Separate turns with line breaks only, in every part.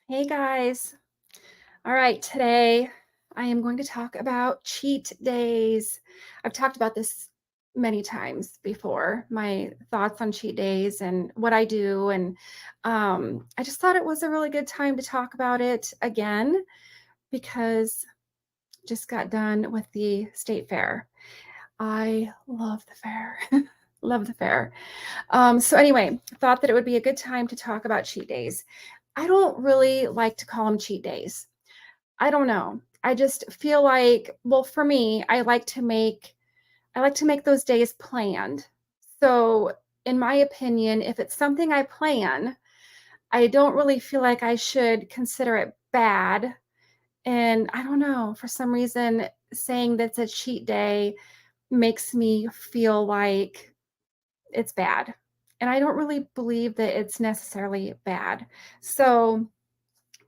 Hey guys. All right, today I am going to talk about cheat days. I've talked about this many times before, my thoughts on cheat days and what I do. And I just thought it was a really good time to talk about it again because just got done with the state fair. I love the fair. Love the fair. So anyway, thought that it would be a good time to talk about cheat days. I don't really like to call them cheat days. I don't know. I just feel like, well, for me, I like to make those days planned. So, in my opinion, if it's something I plan, I don't really feel like I should consider it bad. And I don't know, for some reason, saying that's a cheat day makes me feel like it's bad. And I don't really believe that it's necessarily bad. So,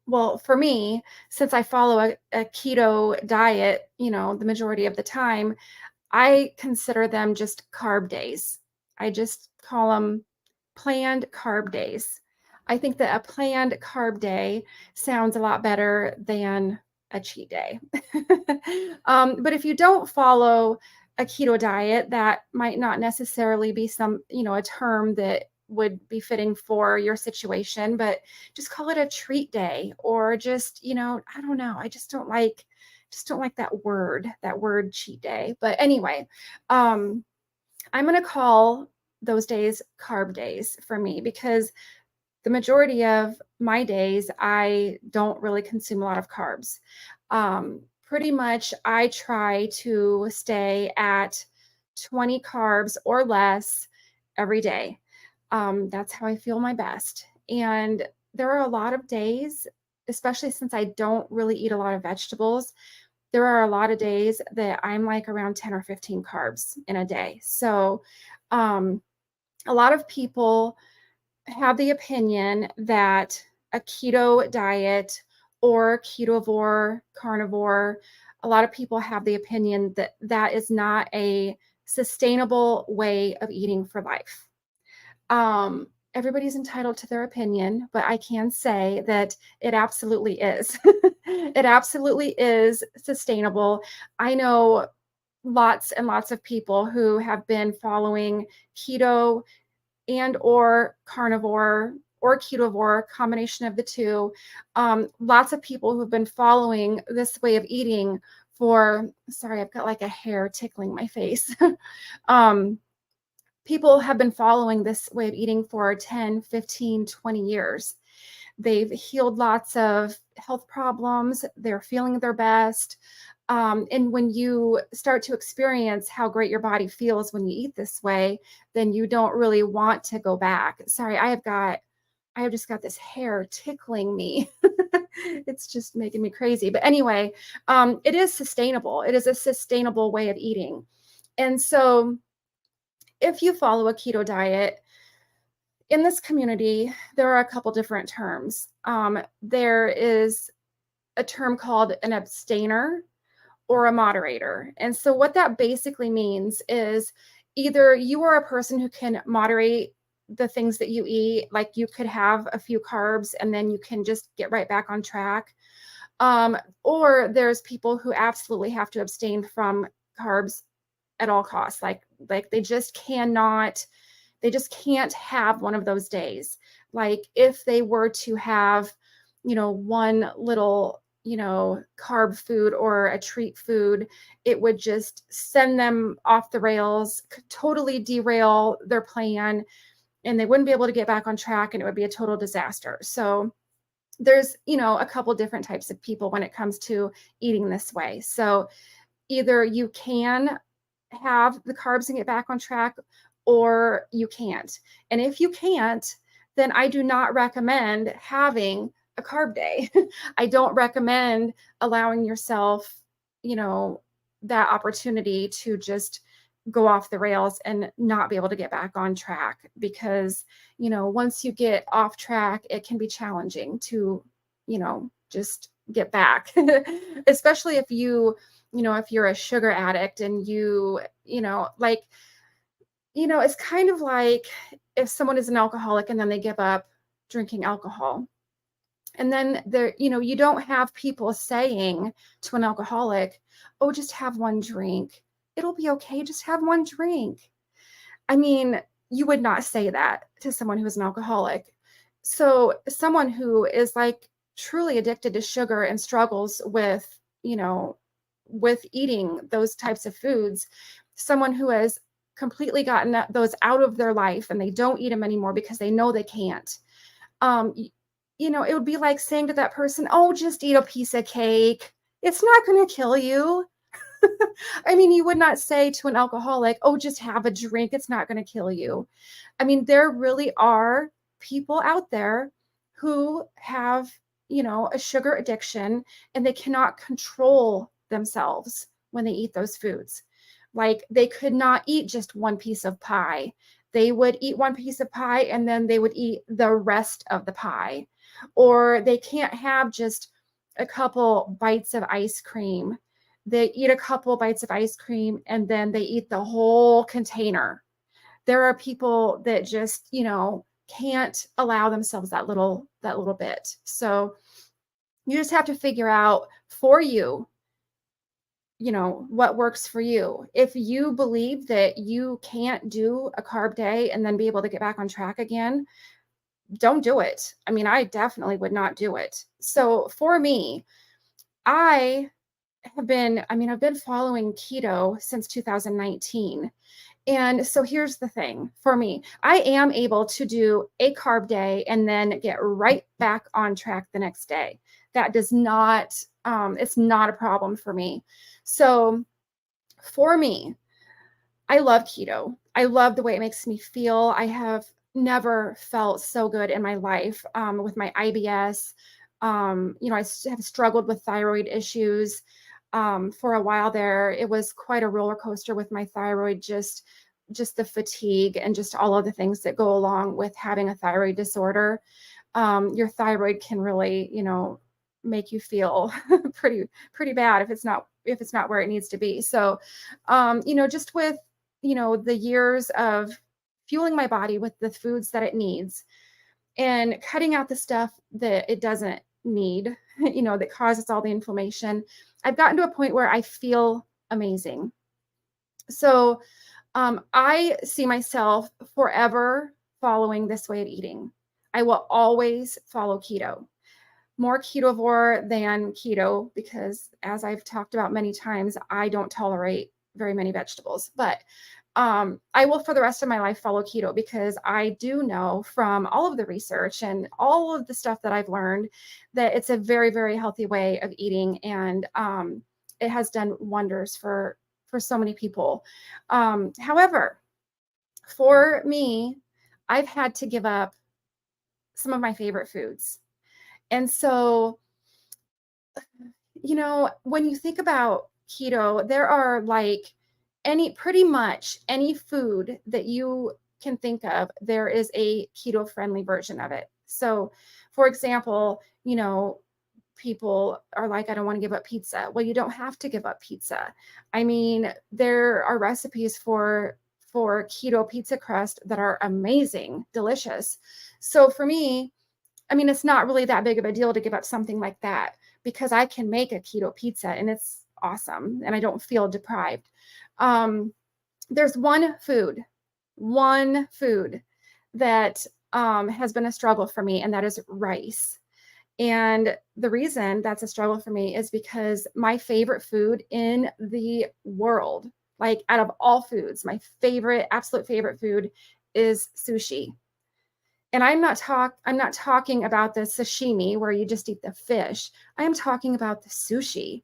well, for me, since I follow a keto diet, the majority of the time, I consider them just carb days. I just call them planned carb days. I think that a planned carb day sounds a lot better than a cheat day. But if you don't follow a keto diet, that might not necessarily be a term that would be fitting for your situation, but just call it a treat day or just, I don't know. I just don't like that word cheat day. But anyway, um, I'm going to call those days carb days for me because the majority of my days, I don't really consume a lot of carbs. Pretty much, I try to stay at 20 carbs or less every day. That's how I feel my best. And there are a lot of days, especially since I don't really eat a lot of vegetables, there are a lot of days that I'm like around 10 or 15 carbs in a day. So, um, a lot of people have the opinion that a keto diet or ketovore, carnivore, a lot of people have the opinion that that is not a sustainable way of eating for life. Everybody's entitled to their opinion, but I can say that it absolutely is. It absolutely is sustainable. I know lots and lots of people who have been following keto and or carnivore or ketovore, combination of the two. Lots of people who've been following this way of eating for, sorry, I've got like a hair tickling my face. um, People have been following this way of eating for 10, 15, 20 years. They've healed lots of health problems. They're feeling their best. And when you start to experience how great your body feels when you eat this way, then you don't really want to go back. Sorry, I have just got this hair tickling me. It's just making me crazy. But anyway, it is sustainable. It is a sustainable way of eating. And so if you follow a keto diet, in this community, there are a couple different terms. There is a term called an abstainer or a moderator. And so, what that basically means is either you are a person who can moderate the things that you eat, like you could have a few carbs and then you can just get right back on track. Or there's people who absolutely have to abstain from carbs at all costs. Like they just can't have one of those days. Like if they were to have, one little, carb food or a treat food, it would just send them off the rails, totally derail their plan, and they wouldn't be able to get back on track and it would be a total disaster. So there's, a couple different types of people when it comes to eating this way. So either you can have the carbs and get back on track, or you can't. And if you can't, then I do not recommend having a carb day. I don't recommend allowing yourself, you know, that opportunity to just go off the rails and not be able to get back on track because, once you get off track, it can be challenging to, just get back, especially if you're a sugar addict and it's kind of like if someone is an alcoholic and then they give up drinking alcohol. And then there, you don't have people saying to an alcoholic, "Oh, just have one drink. It'll be okay. Just have one drink." I mean, you would not say that to someone who is an alcoholic. So, someone who is like truly addicted to sugar and struggles you know, with eating those types of foods, someone who has completely gotten those out of their life and they don't eat them anymore because they know they can't. Um, y- it would be like saying to that person, "Oh, just eat a piece of cake. It's not going to kill you." I mean, you would not say to an alcoholic, "Oh, just have a drink. It's not going to kill you." I mean, there really are people out there who have, a sugar addiction and they cannot control themselves when they eat those foods. Like they could not eat just one piece of pie. They would eat one piece of pie and then they would eat the rest of the pie. Or they can't have just a couple bites of ice cream. They eat a couple bites of ice cream and then they eat the whole container. There are people that just, can't allow themselves that little bit. So you just have to figure out for you, what works for you. If you believe that you can't do a carb day and then be able to get back on track again, don't do it. I mean, I definitely would not do it. So for me, I I've been following keto since 2019. And so here's the thing for me, I am able to do a carb day and then get right back on track the next day. That does not, it's not a problem for me. So for me, I love keto. I love the way it makes me feel. I have never felt so good in my life with my IBS. Have struggled with thyroid issues for a while there. It was quite a roller coaster with my thyroid, just the fatigue and just all of the things that go along with having a thyroid disorder. Your thyroid can really, make you feel pretty bad if it's not where it needs to be. So, just with the years of fueling my body with the foods that it needs and cutting out the stuff that it doesn't need, that causes all the inflammation, I've gotten to a point where I feel amazing. So, I see myself forever following this way of eating. I will always follow keto, more ketovore than keto, because as I've talked about many times, I don't tolerate very many vegetables. But I will for the rest of my life follow keto because I do know from all of the research and all of the stuff that I've learned that it's a very, very healthy way of eating, and it has done wonders for so many people. However, for me, I've had to give up some of my favorite foods. And so, when you think about keto, there are like pretty much any food that you can think of, there is a keto friendly version of it. So, for example, people are like, "I don't want to give up pizza." Well, you don't have to give up pizza. I mean, there are recipes for keto pizza crust that are amazing, delicious. So for me, I mean, it's not really that big of a deal to give up something like that because I can make a keto pizza and it's awesome and I don't feel deprived. Um, there's one food that has been a struggle for me, and that is rice. And the reason that's a struggle for me is because my favorite food in the world, like out of all foods, my absolute favorite food is sushi. And I'm not talking about the sashimi where you just eat the fish. I am talking about the sushi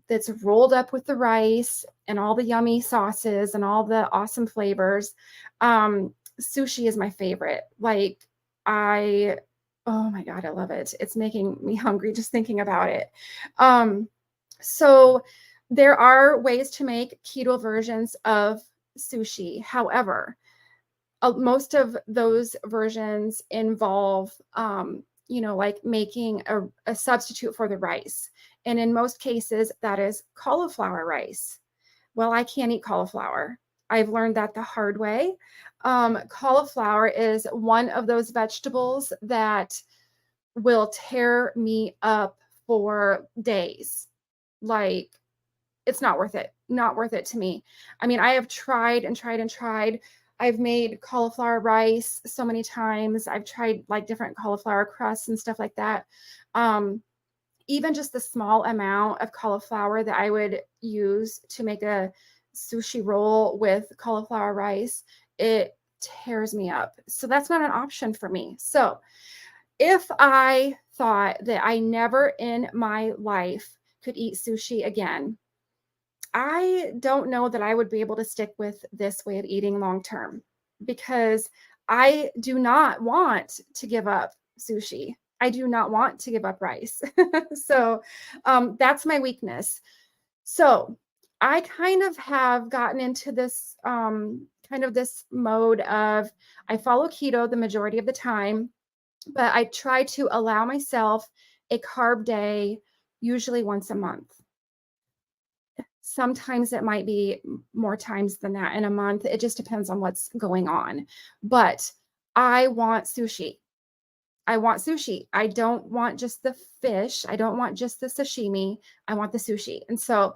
that's rolled up with the rice and all the yummy sauces and all the awesome flavors. Sushi is my favorite. Like I oh my God, I love it. It's making me hungry just thinking about it. Um, so there are ways to make keto versions of sushi. However, most of those versions involve, like making a substitute for the rice. And in most cases, that is cauliflower rice. Well, I can't eat cauliflower. I've learned that the hard way. Cauliflower is one of those vegetables that will tear me up for days. Like, it's not worth it. Not worth it to me. I mean, I have tried and tried and tried. I've made cauliflower rice so many times. I've tried like different cauliflower crusts and stuff like that. Um, Even just the small amount of cauliflower that I would use to make a sushi roll with cauliflower rice, it tears me up. So that's not an option for me. So if I thought that I never in my life could eat sushi again, I don't know that I would be able to stick with this way of eating long term because I do not want to give up sushi. I do not want to give up rice. So that's my weakness. So I kind of have gotten into this kind of this mode of I follow keto the majority of the time, but I try to allow myself a carb day usually once a month. Sometimes it might be more times than that in a month. It just depends on what's going on. But I want sushi. I want sushi. I don't want just the fish. I don't want just the sashimi. I want the sushi. And so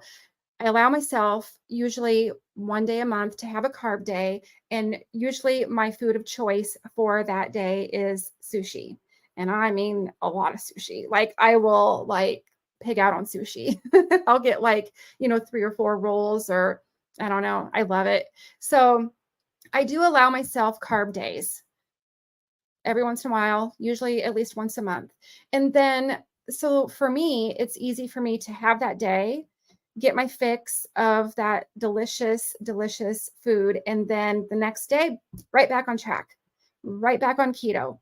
I allow myself usually one day a month to have a carb day. And usually my food of choice for that day is sushi. And I mean a lot of sushi. Like I will like pig out on sushi. I'll get like, 3 or 4 rolls or I don't know. I love it. So I do allow myself carb days every once in a while, usually at least once a month. And then, so for me, it's easy for me to have that day, get my fix of that delicious, delicious food. And then the next day, right back on track, right back on keto.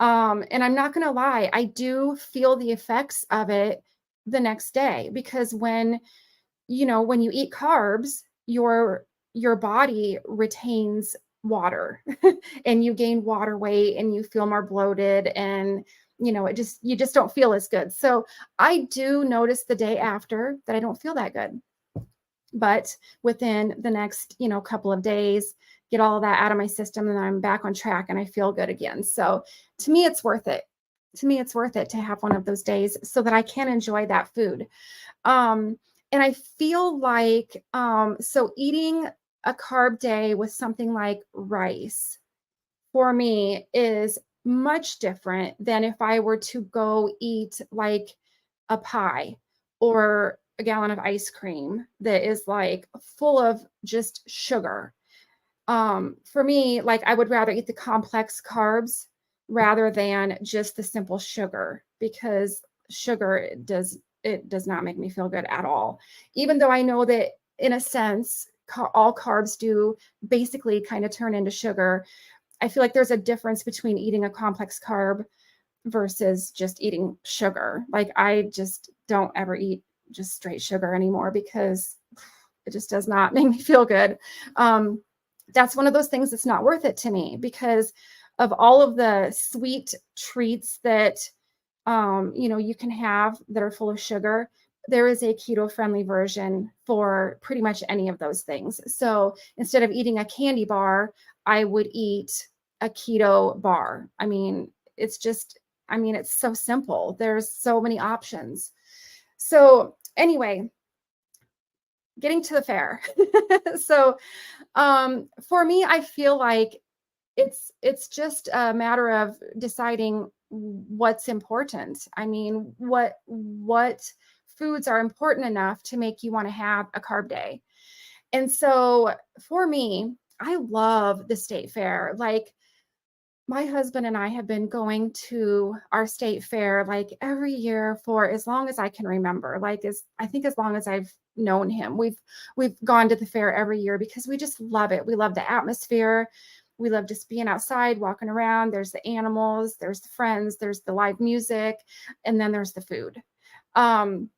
And I'm not going to lie, I do feel the effects of it the next day because when you eat carbs, your body retains water and you gain water weight and you feel more bloated and you just don't feel as good. So I do notice the day after that I don't feel that good. But within the next, couple of days, get all of that out of my system and I'm back on track and I feel good again. So to me it's worth it. To me it's worth it to have one of those days so that I can enjoy that food. Um, and I feel like, so eating a carb day with something like rice for me is much different than if I were to go eat like a pie or a gallon of ice cream that is like full of just sugar. For me, like I would rather eat the complex carbs rather than just the simple sugar because sugar it does not make me feel good at all. Even though I know that in a sense all carbs do basically kind of turn into sugar. I feel like there's a difference between eating a complex carb versus just eating sugar. Like I just don't ever eat just straight sugar anymore because it just does not make me feel good. That's one of those things that's not worth it to me because of all of the sweet treats that you can have that are full of sugar. There is a keto friendly version for pretty much any of those things. So instead of eating a candy bar, I would eat a keto bar. It's so simple. There's so many options. So anyway, getting to the fair. So for me, I feel like it's just a matter of deciding what's important. I mean, what foods are important enough to make you want to have a carb day. And so for me, I love the state fair. Like my husband and I have been going to our state fair like every year for as long as I can remember. Like as long as I've known him. We've gone to the fair every year because we just love it. We love the atmosphere. We love just being outside, walking around. There's the animals, there's the friends, there's the live music, and then there's the food. Um,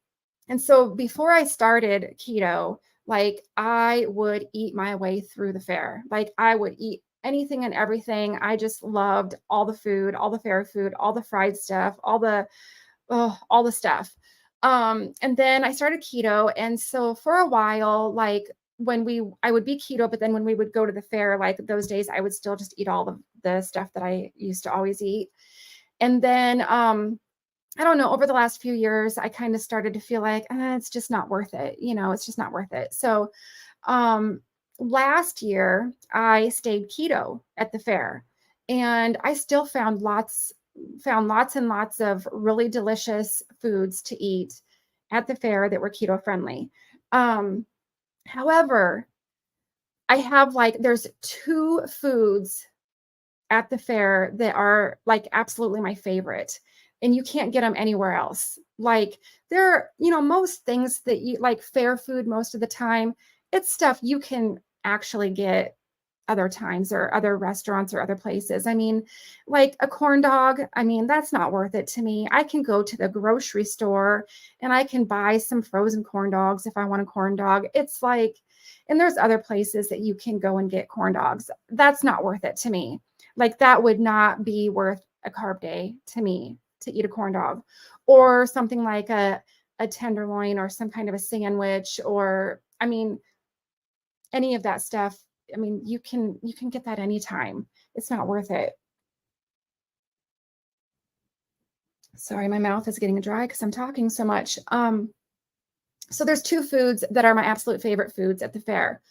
and so before I started keto, like I would eat my way through the fair. Like I would eat anything and everything. I just loved all the food, all the fair food, all the fried stuff, all the stuff. And then I started keto. And so for a while, like I would be keto, but then when we would go to the fair, like those days, I would still just eat all the stuff that I used to always eat. And then, I don't know, over the last few years, I kind of started to feel like, it's just not worth it. It's just not worth it. So, um, last year I stayed keto at the fair, and I still found lots and lots of really delicious foods to eat at the fair that were keto friendly. Um, However, I have like there's two foods at the fair that are like absolutely my favorite, and you can't get them anywhere else. Like most things that you like fair food most of the time, it's stuff you can actually get other times or other restaurants or other places. I mean, like a corn dog, I mean, that's not worth it to me. I can go to the grocery store and I can buy some frozen corn dogs if I want a corn dog. It's like, and there's other places that you can go and get corn dogs. That's not worth it to me. Like that would not be worth a carb day to me to eat a corn dog or something like a tenderloin or some kind of a sandwich or I mean any of that stuff. I mean, you can get that anytime. It's not worth it. Sorry, my mouth is getting dry because I'm talking so much. So there's two foods that are my absolute favorite foods at the fair.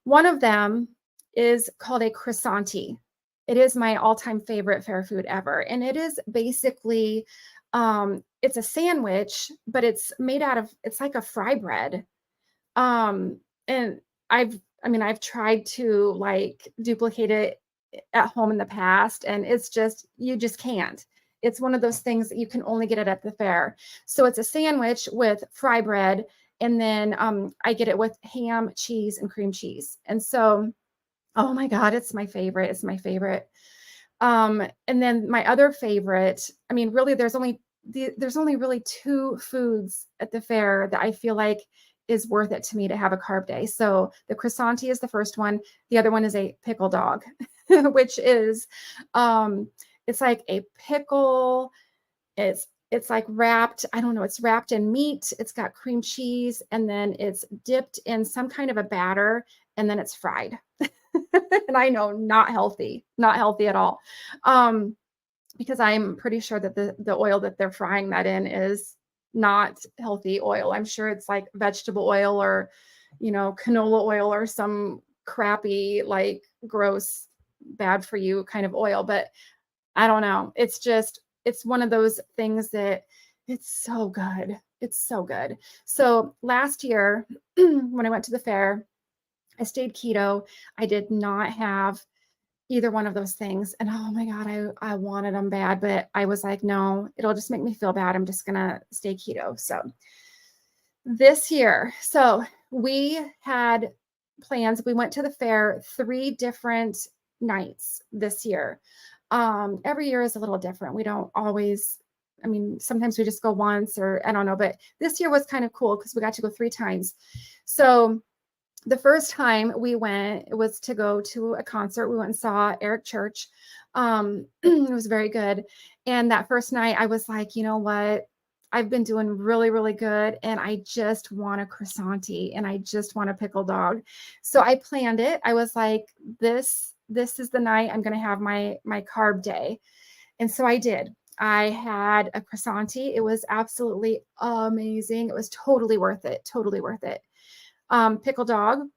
One of them is called a croissanti. It is my all-time favorite fair food ever, and it is basically it's a sandwich, but it's like a fry bread. And I've tried to like duplicate it at home in the past, and you just can't. It's one of those things that you can only get it at the fair. So it's a sandwich with fry bread, and then I get it with ham, cheese, and cream cheese. And so, oh my God, it's my favorite. It's my favorite. And then my other favorite, I mean, really, there's only really two foods at the fair that I feel like is worth it to me to have a carb day. So the croissanti is the first one. The other one is a pickle dog, which is it's like a pickle. It's like wrapped, I don't know, it's wrapped in meat, it's got cream cheese, and then it's dipped in some kind of a batter, and then it's fried. And I know not healthy, not healthy at all. Um, because I'm pretty sure that the oil that they're frying that in is not healthy oil. I'm sure it's like vegetable oil or, canola oil or some crappy, like gross, bad for you kind of oil. But I don't know. It's one of those things that it's so good. It's so good. So last year, when I went to the fair, I stayed keto. I did not have either one of those things. And oh my God, I wanted them bad, but I was like, no, it'll just make me feel bad. I'm just gonna stay keto. So this year, so we had plans. We went to the fair 3 different nights this year. Every year is a little different. We don't always, I mean, sometimes we just go once or I don't know, but this year was kind of cool because we got to go 3 times. So the first time we went, it was to go to a concert. We went and saw Eric Church. It was very good. And that first night, I was like, you know what? I've been doing really, really good, and I just want a croissanti, and I just want a pickle dog. So I planned it. I was like, this is the night I'm going to have my carb day, and so I did. I had a croissanti. It was absolutely amazing. It was totally worth it. Totally worth it. Pickle dog.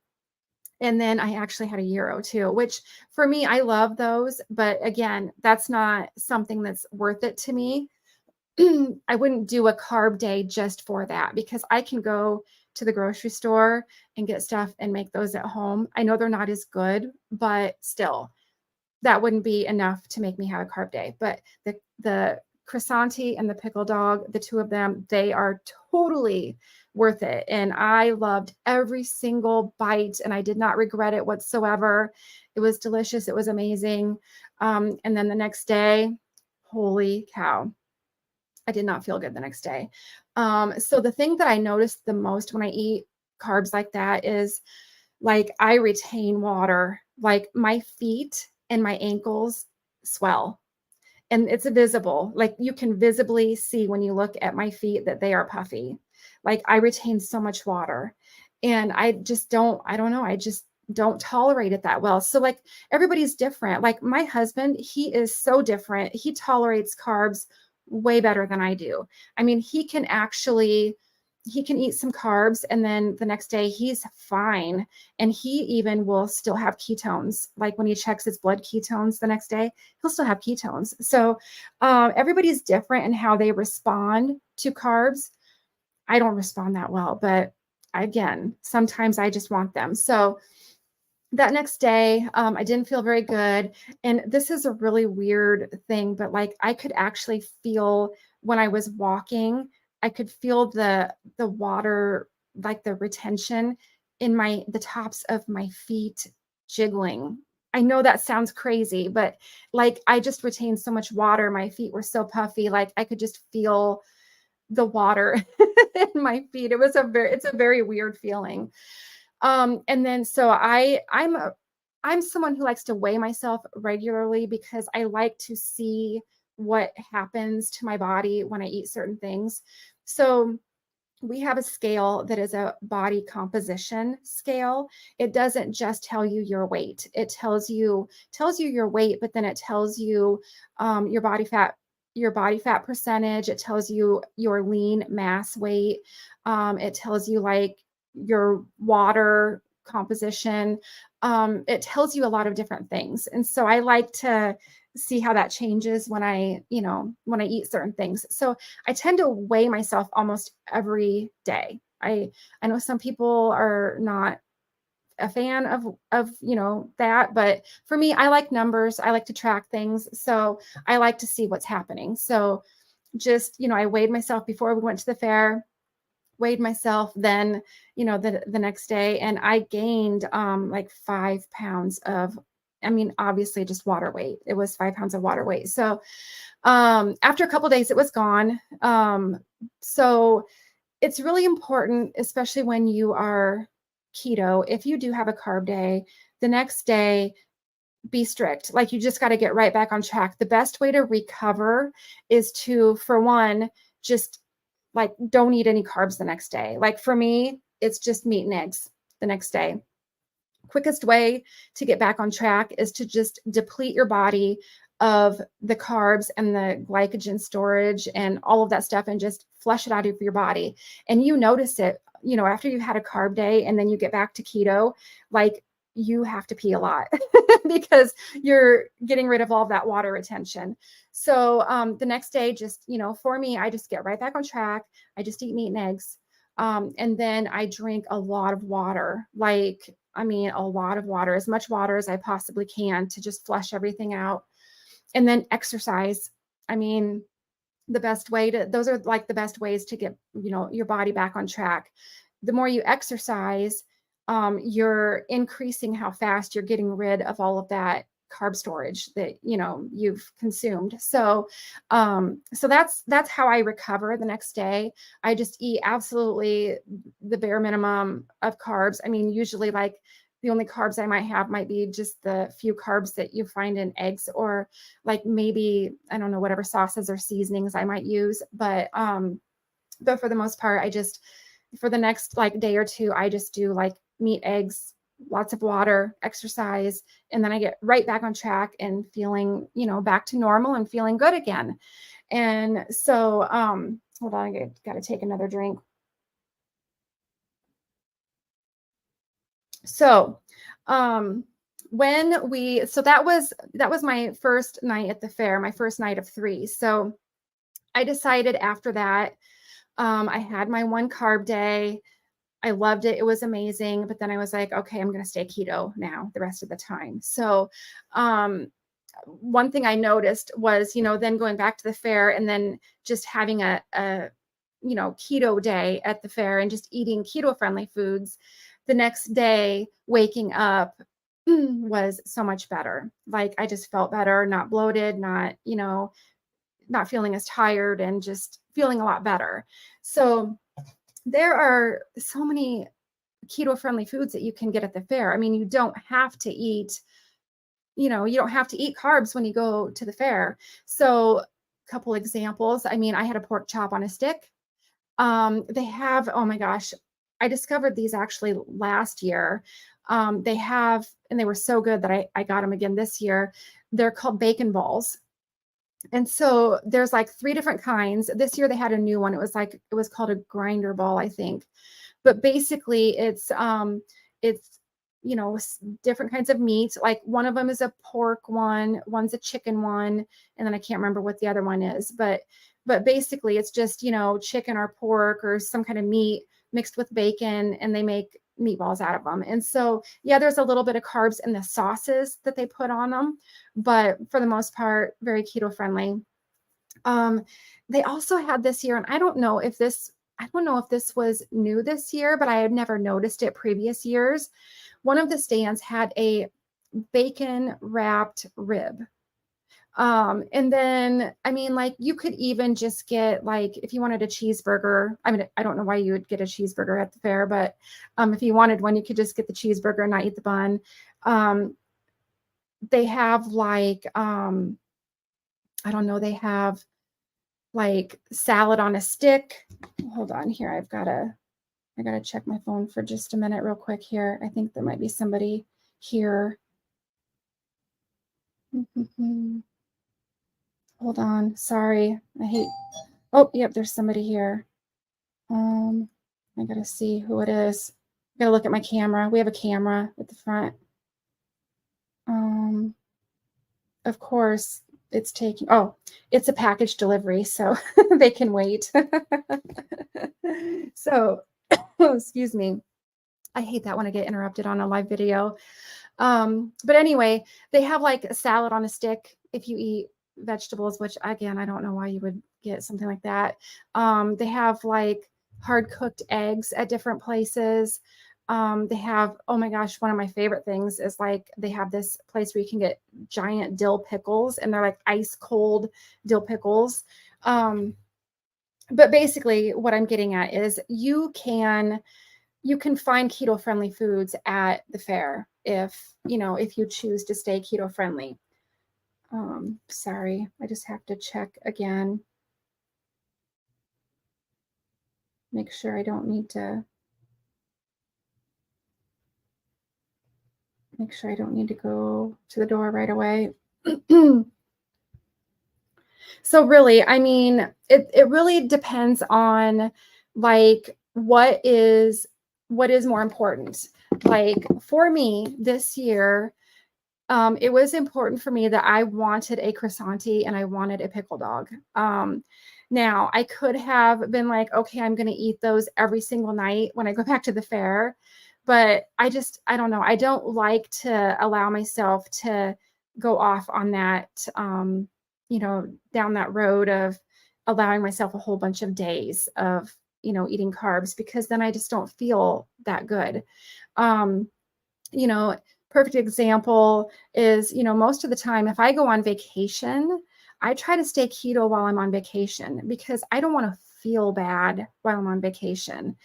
And then I actually had a gyro too, which for me, I love those. But again, that's not something that's worth it to me. I wouldn't do a carb day just for that because I can go to the grocery store and get stuff and make those at home. I know they're not as good, but still, that wouldn't be enough to make me have a carb day. But the croissanti and the pickle dog, the two of them, they are totally worth it. And I loved every single bite and I did not regret it whatsoever. It was delicious. It was amazing. And then the next day, holy cow, I did not feel good the next day. So the thing that I noticed the most when I eat carbs like that is like I retain water, like my feet and my ankles swell and it's visible. Like you can visibly see when you look at my feet that they are puffy. Like I retain so much water and I don't know. don't tolerate it that well. So like everybody's different. Like my husband, he is so different. He tolerates carbs way better than I do. I mean, he can eat some carbs and then the next day he's fine. And he even will still have ketones. Like when he checks his blood ketones the next day, he'll still have ketones. So everybody's different in how they respond to carbs. I don't respond that well, but again, sometimes I just want them. So that next day, I didn't feel very good. And this is a really weird thing, but like I could actually feel when I was walking, I could feel the water, like the retention in the tops of my feet jiggling. I know that sounds crazy, but like I just retained so much water. My feet were so puffy, like I could just feel the water in my feet. It's a very weird feeling. And then so I'm someone who likes to weigh myself regularly because I like to see what happens to my body when I eat certain things. So we have a scale that is a body composition scale. It doesn't just tell you your weight. It tells you your weight, but then it tells you your body fat percentage. It tells you your lean mass weight. It tells you like your water composition. It tells you a lot of different things. And so I like to see how that changes when when I eat certain things. So I tend to weigh myself almost every day. I know some people are not a fan of that, but for me, I like numbers. I like to track things. So I like to see what's happening. So just, I weighed myself before we went to the fair, weighed myself then, the next day, and I gained like 5 pounds of, I mean, obviously just water weight. It was 5 pounds of water weight. So after a couple of days, it was gone. So it's really important, especially when you are keto, if you do have a carb day, the next day, be strict. Like you just got to get right back on track. The best way to recover is to, for one, just like don't eat any carbs the next day. Like for me, it's just meat and eggs the next day. Quickest way to get back on track is to just deplete your body of the carbs and the glycogen storage and all of that stuff and just flush it out of your body. And you notice it, after you had a carb day and then you get back to keto, like you have to pee a lot because you're getting rid of all of that water retention. So the next day, just, for me, I just get right back on track. I just eat meat and eggs. And then I drink a lot of water, a lot of water, as much water as I possibly can to just flush everything out. And then exercise. I mean, those are like the best ways to get, your body back on track. The more you exercise, you're increasing how fast you're getting rid of all of that carb storage that you've consumed. So that's how I recover the next day. I just eat absolutely the bare minimum of carbs. I mean, usually like the only carbs I might have might be just the few carbs that you find in eggs, or like maybe, I don't know, whatever sauces or seasonings I might use. But for the most part, for the next like day or two, I just do like meat, eggs, lots of water, exercise, and then I get right back on track and feeling, back to normal and feeling good again. And so, hold on, I got to take another drink. So, that was my first night at the fair, my first night of 3. So I decided after that, I had my one carb day. I loved it. It was amazing. But then I was like, okay, I'm going to stay keto now the rest of the time. So, one thing I noticed was, then going back to the fair and then just having a keto day at the fair and just eating keto friendly foods. The next day, waking up was so much better. Like I just felt better, not bloated, not feeling as tired, and just feeling a lot better. So there are so many keto friendly foods that you can get at the fair. I mean, you don't have to eat carbs when you go to the fair. So a couple examples. I mean, I had a pork chop on a stick. They have, oh my gosh, I discovered these actually last year. They have, and they were so good that I got them again this year. They're called bacon balls. And so there's like 3 different kinds. This year they had a new one. It was called a grinder ball, I think. But basically it's different kinds of meat. Like one of them is a pork one, one's a chicken one, and then I can't remember what the other one is. But basically it's just, chicken or pork or some kind of meat mixed with bacon, and they make meatballs out of them. And so, yeah, there's a little bit of carbs in the sauces that they put on them, but for the most part, very keto friendly. Um, they also had this year, and I don't know if this was new this year, but I had never noticed it previous years. One of the stands had a bacon wrapped rib. And then, I mean, like you could even just get like, if you wanted a cheeseburger, I mean, I don't know why you would get a cheeseburger at the fair, but if you wanted one, you could just get the cheeseburger and not eat the bun. They have like, I don't know, they have like salad on a stick. Hold on here. I gotta check my phone for just a minute real quick here. I think there might be somebody here. Hold on. Sorry. Oh, yep, there's somebody here. I gotta see who it is. I gotta look at my camera. We have a camera at the front. Of course, it's a package delivery, so they can wait. So, excuse me. I hate that when I get interrupted on a live video. But anyway, they have like a salad on a stick if you eat vegetables, which again, I don't know why you would get something like that. They have like hard cooked eggs at different places. They have, oh my gosh, one of my favorite things is like they have this place where you can get giant dill pickles, and they're like ice cold dill pickles. But basically what I'm getting at is you can find keto friendly foods at the fair if you choose to stay keto friendly. Sorry, I just have to check again. Make sure I don't need to go to the door right away. So really, I mean, it really depends on like what is more important. Like for me this year, it was important for me that I wanted a croissanti and I wanted a pickle dog. Now I could have been like, okay, I'm going to eat those every single night when I go back to the fair, but I don't know. I don't like to allow myself to go off on that, down that road of allowing myself a whole bunch of days of, eating carbs, because then I just don't feel that good. You know, perfect example is, most of the time if I go on vacation, I try to stay keto while I'm on vacation because I don't want to feel bad while I'm on vacation.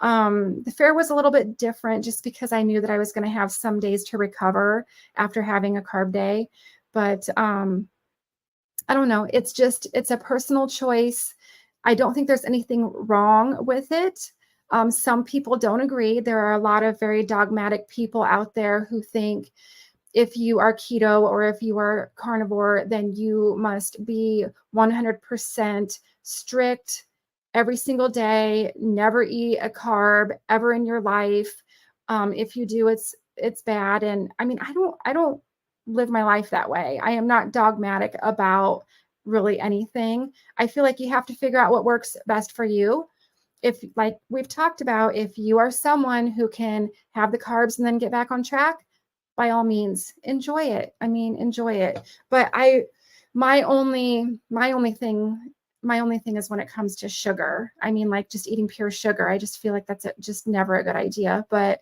The fair was a little bit different just because I knew that I was going to have some days to recover after having a carb day. But I don't know. It's a personal choice. I don't think there's anything wrong with it. Some people don't agree. There are a lot of very dogmatic people out there who think if you are keto or if you are carnivore, then you must be 100% strict every single day, never eat a carb ever in your life. If you do, it's bad. And I mean, I don't live my life that way. I am not dogmatic about really anything. I feel like you have to figure out what works best for you. If, like we've talked about, if you are someone who can have the carbs and then get back on track, by all means, enjoy it. I mean, enjoy it. But my only thing is when it comes to sugar. I mean, like just eating pure sugar. I just feel like that's just never a good idea. But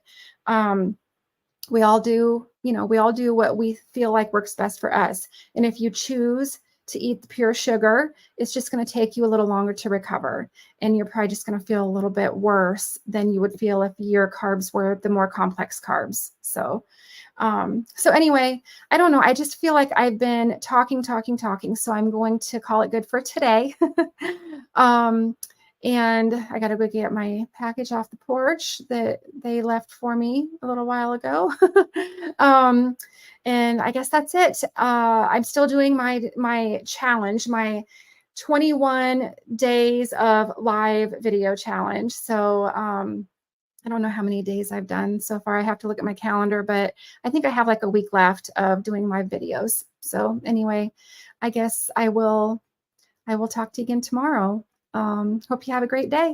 we all do what we feel like works best for us. And if you choose to eat the pure sugar, it's just going to take you a little longer to recover. And you're probably just going to feel a little bit worse than you would feel if your carbs were the more complex carbs. So anyway, I don't know. I just feel like I've been talking. So I'm going to call it good for today. and I gotta go get my package off the porch that they left for me a little while ago. Um, and I guess that's it. I'm still doing my challenge, my 21 days of live video challenge. So, I don't know how many days I've done so far. I have to look at my calendar, but I think I have like a week left of doing live videos. So anyway, I guess I will talk to you again tomorrow. Hope you have a great day.